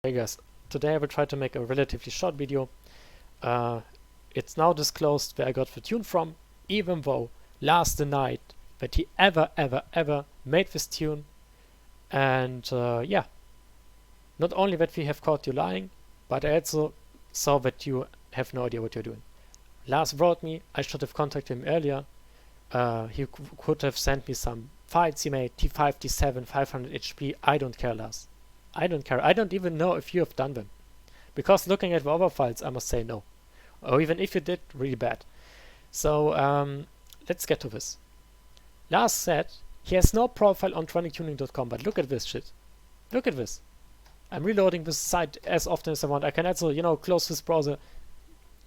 Hey guys, today I will try to make a relatively short video. It's now disclosed where I got the tune from, even though Lars denied that he ever made this tune. And yeah, not only that we have caught you lying, but I also saw that you have no idea what you're doing. Lars wrote me, I should have contacted him earlier. He could have sent me some files he made, T5, T7, 500 HP. I don't care, Lars. I don't care. I don't even know if you have done them. Because looking at the other files, I must say no. Or even if you did, really bad. So let's get to this. Lars said he has no profile on tronictuning.com, but look at this shit. Look at this. I'm reloading this site as often as I want. I can also, close this browser.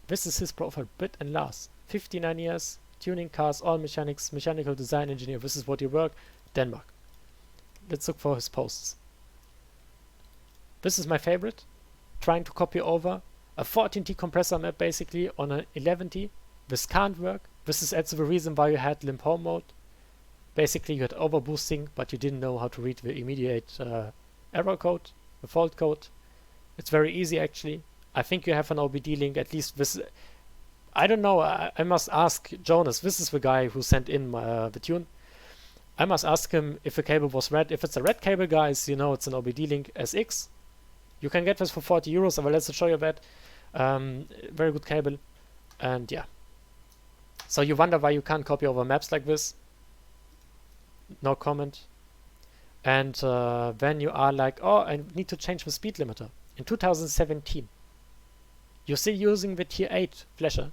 This is his profile, Brit and Lars. 59 years, tuning cars, all mechanics, mechanical design engineer. This is what he worked. Denmark. Let's look for his posts. This is my favorite, trying to copy over a 14T compressor map basically on an 11T. This can't work. This is also the reason why you had limp home mode. Basically you had overboosting, but you didn't know how to read the immediate error code, the fault code. It's very easy actually. I think you have an OBD link, at least this. I don't know, I must ask Jonas. This is the guy who sent in the tune. I must ask him if the cable was red. If it's a red cable, guys, you know it's an OBD link SX. You can get this for 40 euros. I will also show you that. Very good cable. And yeah. So you wonder why you can't copy over maps like this. No comment. And then you are like, oh, I need to change the speed limiter. In 2017, you're still using the tier 8 flasher.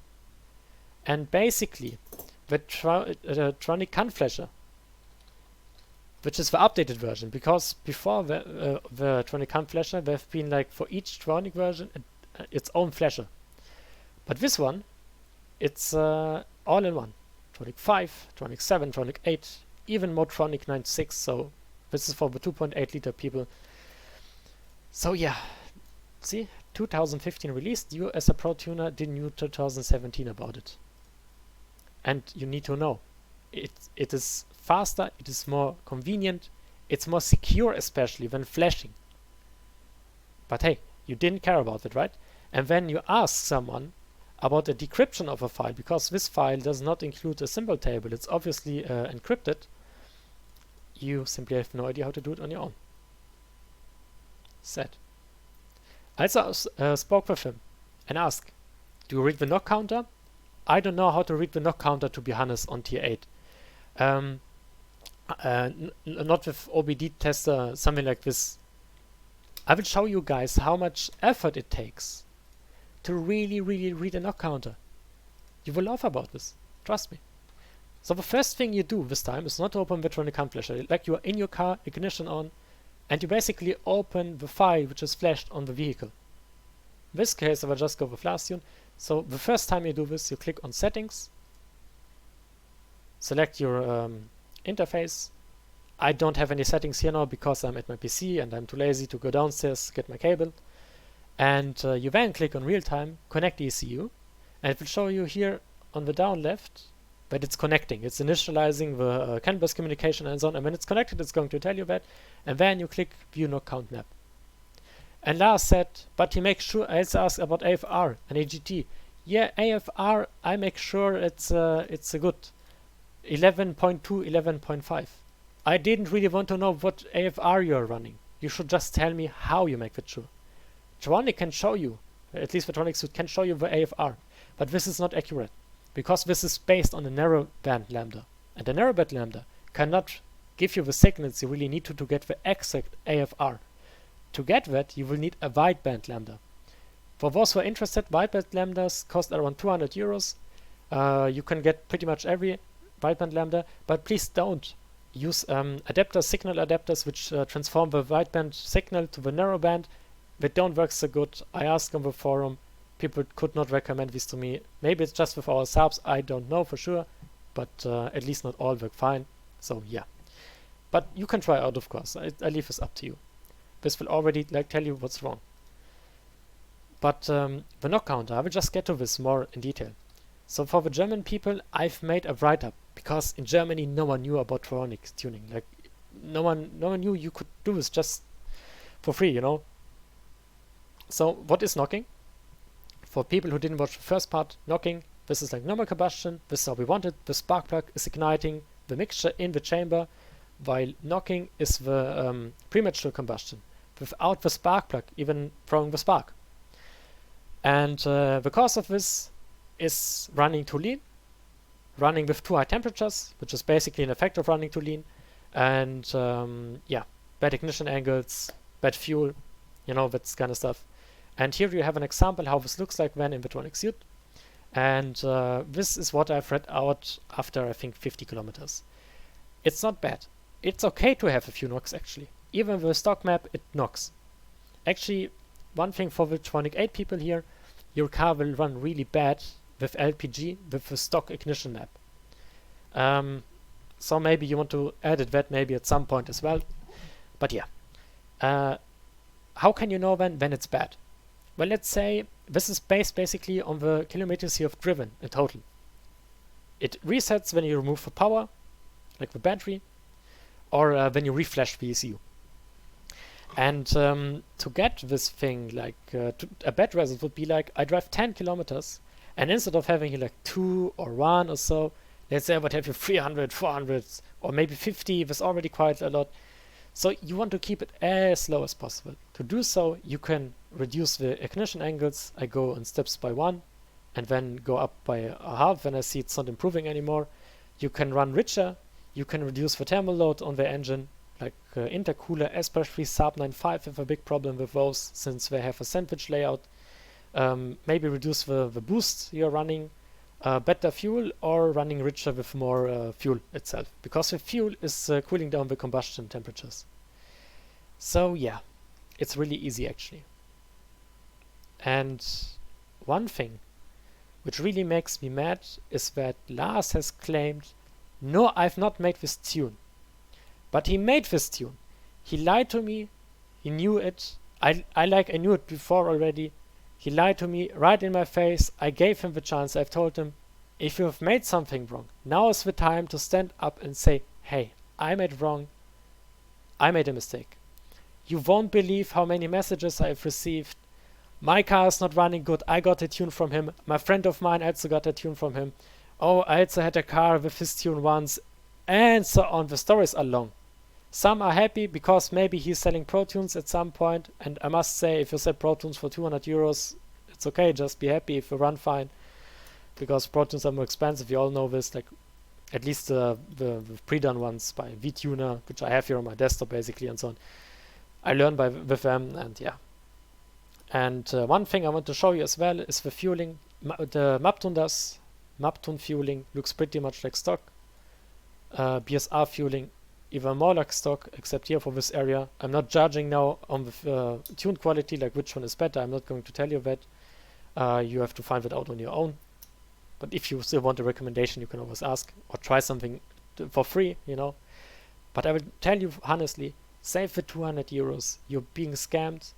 And basically, the Tronic CAN flasher, which is the updated version, because before the Tronic CAN flasher, there have been like for each Tronic version its own flasher. But this one, it's all in one. Tronic 5, Tronic 7, Tronic 8, even more Tronic 96. So this is for the 2.8 liter people. So yeah, see, 2015 released. You as a pro tuner didn't know 2017 about it. And you need to know, it is faster, it is more convenient, it's more secure especially when flashing. But hey, you didn't care about it, right? And when you ask someone about the decryption of a file, because this file does not include a symbol table, it's obviously encrypted, you simply have no idea how to do it on your own. Sad. I also spoke with him and asked, do you read the knock counter? I don't know how to read the knock counter, to be honest, on tier 8. Not with OBD tester, something like this. I will show you guys how much effort it takes to really read a knock counter. You will laugh about this, trust me. So the first thing you do this time is not to open the Tronic CAN flasher. Like you are in your car, ignition on, and you basically open the file which is flashed on the vehicle. In this case, I will just go with last tune. So the first time you do this, you click on settings, select your interface. I don't have any settings here now because I'm at my PC and I'm too lazy to go downstairs, get my cable. And you then click on real time, connect ECU, and it will show you here on the down left that it's connecting. It's initializing the CAN bus communication and so on. And when it's connected, it's going to tell you that. And then you click view knock count map. And Lars said, but he makes sure. I also asked about AFR and AGT. Yeah, AFR, I make sure it's a good 11.2, 11.5. I didn't really want to know what AFR you're running. You should just tell me how you make that sure. Tronic can show you, at least the Tronic suit can show you the AFR, but this is not accurate because this is based on a narrow band lambda, and a narrow band lambda cannot give you the signals you really need to get the exact AFR. To get that, you will need a wideband lambda. For those who are interested, wideband lambdas cost around 200 euros. You can get pretty much every wideband lambda, but please don't use adapters, signal adapters, which transform the wideband signal to the narrow band. They don't work so good. I asked on the forum, people could not recommend this to me. Maybe it's just with our subs, I don't know for sure, but at least not all work fine. So yeah, but you can try out, of course. I leave this up to you. This will already tell you what's wrong. But the knock counter, I will just get to this more in detail. So for the German people, I've made a write-up because in Germany no one knew about Tronic tuning. Like no one knew you could do this just for free, So what is knocking? For people who didn't watch the first part, knocking, this is like normal combustion, this is how we want it. The spark plug is igniting the mixture in the chamber, while knocking is the premature combustion, without the spark plug even throwing the spark. And the cause of this is running too lean, running with too high temperatures, which is basically an effect of running too lean, and yeah, bad ignition angles, bad fuel, you know, that kind of stuff. And here you have an example how this looks like when in the tronic suit. And this is what I've read out after, I think, 50 kilometers. It's not bad. It's okay to have a few knocks, actually. Even with the stock map, it knocks. Actually, one thing for the tronic 8 people here, your car will run really bad with LPG with the stock ignition map. So maybe you want to edit that maybe at some point as well. But yeah. How can you know when it's bad? Well, let's say this is based basically on the kilometers you have driven in total. It resets when you remove the power, like the battery, or when you reflash the ECU. And to get this thing, like a bad result would be like, I drive 10 kilometers, and instead of having like 2 or 1 or so, let's say I would have you 300, 400, or maybe 50, that's already quite a lot. So you want to keep it as low as possible. To do so, you can reduce the ignition angles. I go in steps by 1 and then go up by a half when I see it's not improving anymore. You can run richer. You can reduce the thermal load on the engine, like intercooler, especially Saab 9.5 have a big problem with those since they have a sandwich layout. Maybe reduce the boost you're running, better fuel, or running richer with more fuel itself, because the fuel is cooling down the combustion temperatures. So yeah, it's really easy actually. And one thing which really makes me mad is that Lars has claimed, no, I've not made this tune. But he made this tune. He lied to me. He knew it. I knew it before already. He lied to me right in my face. I gave him the chance. I've told him, if you have made something wrong, now is the time to stand up and say, hey, I made wrong. I made a mistake. You won't believe how many messages I've received. My car is not running good. I got a tune from him. My friend of mine also got a tune from him. Oh, I also had a car with his tune once. And so on. The stories are long. Some are happy because maybe he's selling Pro Tunes at some point. And I must say, if you sell Pro Tunes for 200 euros, it's okay. Just be happy if you run fine. Because Pro Tunes are more expensive. You all know this. Like, at least the pre-done ones by VTuner, which I have here on my desktop basically and so on. I learned with them, and yeah. And one thing I want to show you as well is the fueling. The Maptun fueling looks pretty much like stock. BSR fueling even more like stock, except here for this area. I'm not judging now on the tune quality, like which one is better. I'm not going to tell you that. You have to find that out on your own. But if you still want a recommendation, you can always ask or try something for free, you know. But I will tell you honestly, save the 200 euros. You're being scammed.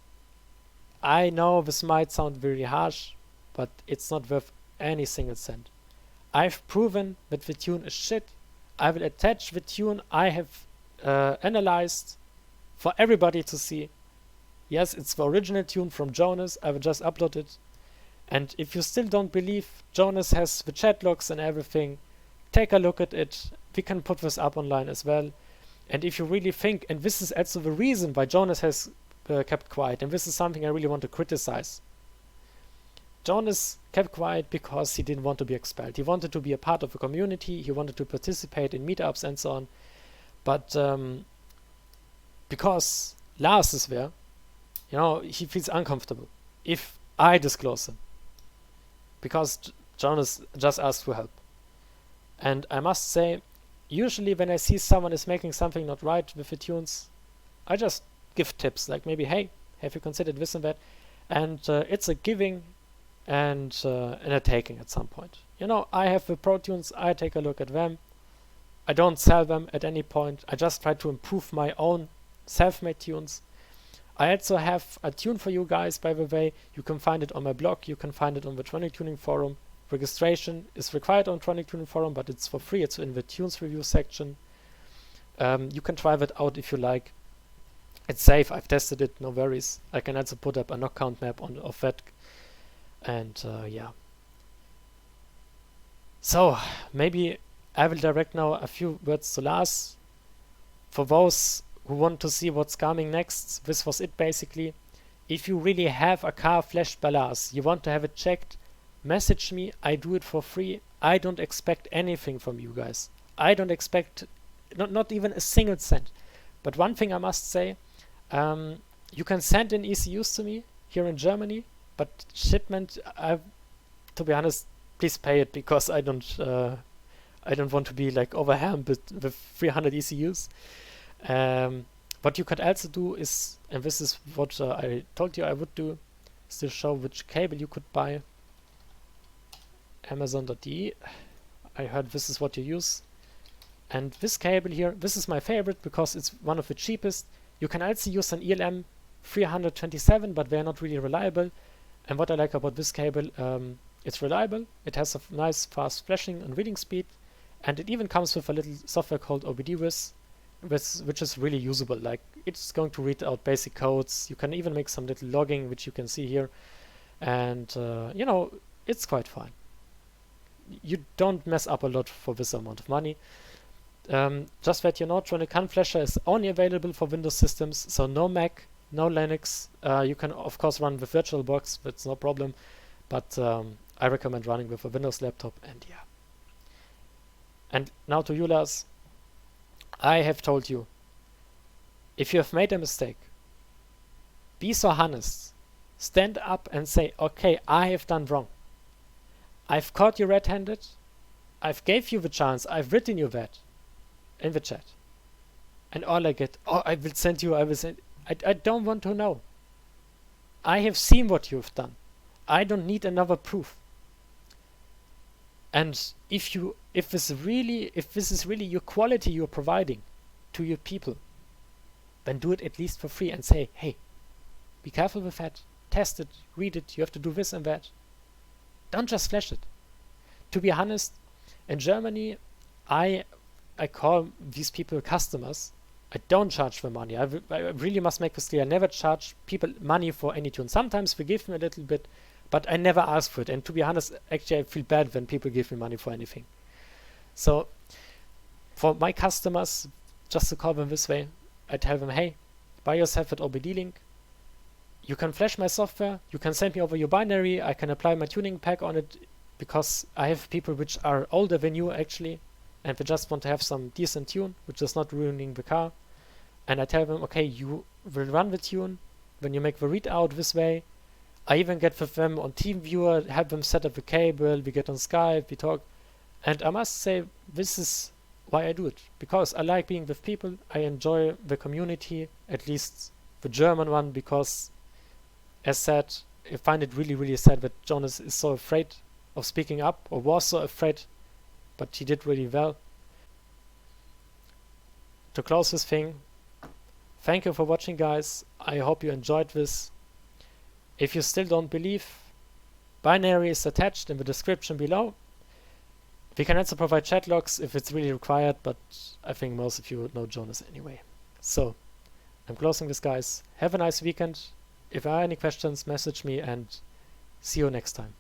I know this might sound very harsh, but it's not worth any single cent. I've proven that the tune is shit. I will attach the tune I have analyzed for everybody to see. Yes, it's the original tune from Jonas. I will just upload it. And if you still don't believe, Jonas has the chat logs and everything. Take a look at it. We can put this up online as well. And if you really think, and this is also the reason why Jonas has kept quiet, and this is something I really want to criticize. Jonas kept quiet because he didn't want to be expelled. He wanted to be a part of the community. He wanted to participate in meetups and so on. But because Lars is there, you know, he feels uncomfortable if I disclose him. Because Jonas just asked for help. And I must say, usually when I see someone is making something not right with the tunes, I just give tips, like maybe, hey, have you considered this and that? And it's a giving and a taking at some point. You know, I have the Pro Tunes, I take a look at them. I don't sell them at any point. I just try to improve my own self-made tunes. I also have a tune for you guys, by the way. You can find it on my blog. You can find it on the Tronic Tuning Forum. Registration is required on Tronic Tuning Forum, but it's for free. It's in the tunes review section. You can try that out if you like. It's safe. I've tested it. No worries. I can also put up a knock count map on of that. And yeah. So maybe I will direct now a few words to Lars. For those who want to see what's coming next, this was it basically. If you really have a car flashed by Lars, you want to have it checked, message me. I do it for free. I don't expect anything from you guys. I don't expect not even a single cent. But one thing I must say, you can send in ECUs to me here in Germany, but shipment, to be honest, please pay it, because I don't want to be like overwhelmed with 300 ECUs. What you could also do is, and this is what I told you I would do, is to show which cable you could buy. Amazon.de. I heard this is what you use. And this cable here, this is my favorite because it's one of the cheapest. You can also use an ELM 327, but they're not really reliable. And what I like about this cable, it's reliable. It has a nice fast flashing and reading speed. And it even comes with a little software called OBDWIS, which is really usable. Like, it's going to read out basic codes. You can even make some little logging, which you can see here. And, you know, it's quite fine. You don't mess up a lot for this amount of money. Just that you know, Tronic Hun Flasher is only available for Windows systems, so no Mac, no Linux. You can of course run with VirtualBox, that's no problem, but I recommend running with a Windows laptop. And yeah. And now to you, Lars. I have told you, if you have made a mistake, be so honest. Stand up and say, okay, I have done wrong. I've caught you red-handed. I've gave you the chance. I've written you that in the chat. And all I get, oh, I will send you, I will send. I don't want to know. I have seen what you've done. I don't need another proof. And if this is really your quality you're providing to your people, then do it at least for free and say, hey, be careful with that. Test it, read it. You have to do this and that. Don't just flash it. To be honest, in Germany, I call these people customers. I don't charge them money. I really must make this clear. I never charge people money for any tune. Sometimes they give me a little bit, but I never ask for it. And to be honest, actually, I feel bad when people give me money for anything. So for my customers, just to call them this way, I tell them, hey, buy yourself an OBD link. You can flash my software. You can send me over your binary. I can apply my tuning pack on it, because I have people which are older than you actually, and they just want to have some decent tune, which is not ruining the car. And I tell them, okay, you will run the tune when you make the readout this way. I even get with them on TeamViewer, help them set up the cable, we get on Skype, we talk. And I must say, this is why I do it. Because I like being with people, I enjoy the community, at least the German one, because, as said, I find it really, really sad that Jonas is so afraid of speaking up, or was so afraid, but he did really well. To close this thing, thank you for watching, guys. I hope you enjoyed this. If you still don't believe, binary is attached in the description below. We can also provide chat logs if it's really required, but I think most of you know Jonas anyway. So, I'm closing this, guys. Have a nice weekend. If there are any questions, message me, and see you next time.